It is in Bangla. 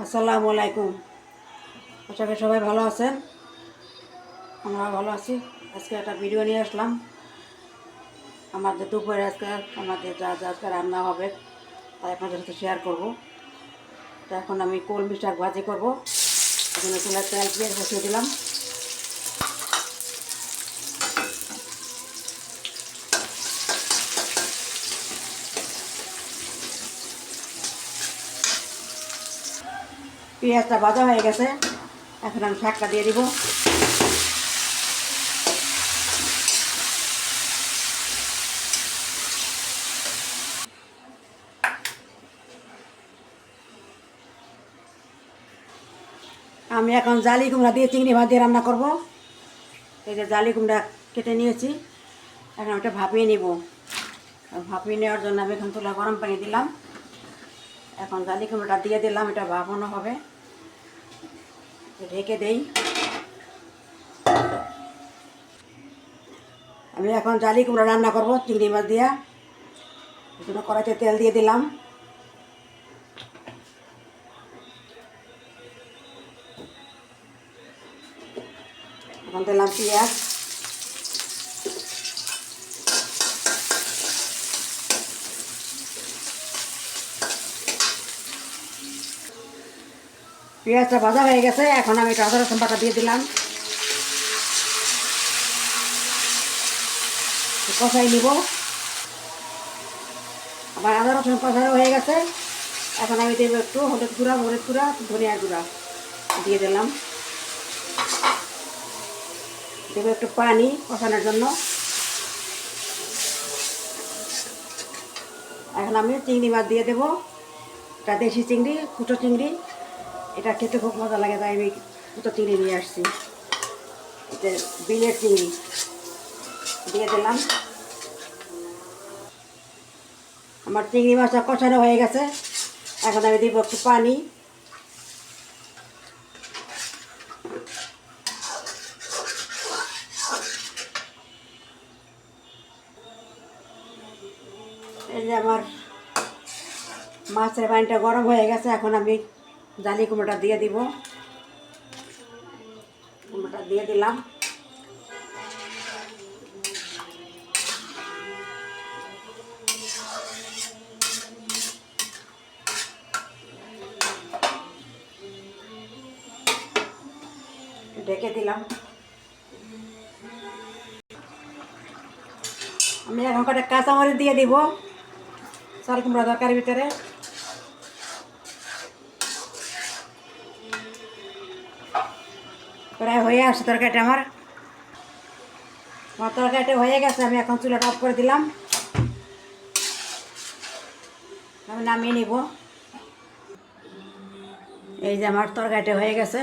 আসসালামু আলাইকুম। আশা করি সবাই ভালো আছেন, আমরা ভালো আছি। আজকে একটা ভিডিও নিয়ে আসলাম আমাদের দুপুরে। আজকে আমাদের যা যা আজকে রান্না হবে তাই আপনাদের সাথে শেয়ার করব। তো এখন আমি কলমি শাক ভাজি করবো। এখানে চুলায় তেল পেঁয়াজ বসিয়ে দিলাম। পেঁয়াজটা ভাজা হয়ে গেছে, এখন আমি শাকটা দিয়ে দিব। আমি এখন জালি কুমড়া দিয়ে চিংড়ি মাছ দিয়ে রান্না করব। এই যে জালি কুমড়া কেটে নিয়েছি, এখন ওটা ভাপিয়ে নিব। ভাপিয়ে নেওয়ার জন্য আমি এখন চুলা গরম পানি দিলাম। এখন জালি কুমড়াটা দিয়ে দিলাম, এটা ভাপানো হবে। ঢেকে দেই। আমি এখন জালি কুমড়া রান্না করব চিংড়ি মাছ দিয়া। এই জন্য কড়াইতে তেল দিয়ে দিলাম। এখন দিলাম পেঁয়াজ, পেঁয়াজটা ভাজা হয়ে গেছে। এখন আমি আদা রসুন বাটা দিয়ে দিলাম, কষাই নিব। আবার আদা রসুন কষানো হয়ে গেছে। এখন আমি দেবো একটু হলুদ গুঁড়া, মরিচ গুঁড়া, ধনিয়া গুঁড়া দিয়ে দিলাম। দেবো একটু পানি কষানোর জন্য। এখন আমি চিংড়ি মাছ দিয়ে দেবো। এটা দেশি চিংড়ি, কুটো চিংড়ি। এটা খেতে খুব মজা লাগে, তাই আমি কুটো চিংড়ি নিয়ে আসছি। এটা বিলের চিংড়ি দিয়ে দিলাম। আমার চিংড়ি মাছটা কষানো হয়ে গেছে। এখন আমি দিব একটু পানি। এই যে আমার মাছের পানিটা গরম হয়ে গেছে। এখন আমি জালি কুমড়োটা দিয়ে দিব। কুমড়োটা দিয়ে দিলাম। ঢেকে দিলাম। আমি এখন কটা কাঁচামরিচ দিয়ে দিব চাল কুমড়া তরকারির ভিতরে। প্রায় হয়ে আসছে তরকারিটা আমার তরকারিটা হয়ে গেছে। আমি এখন চুলাটা অফ করে দিলাম। আমি নামিয়ে নিব। এই যে আমার তরকারিটা হয়ে গেছে।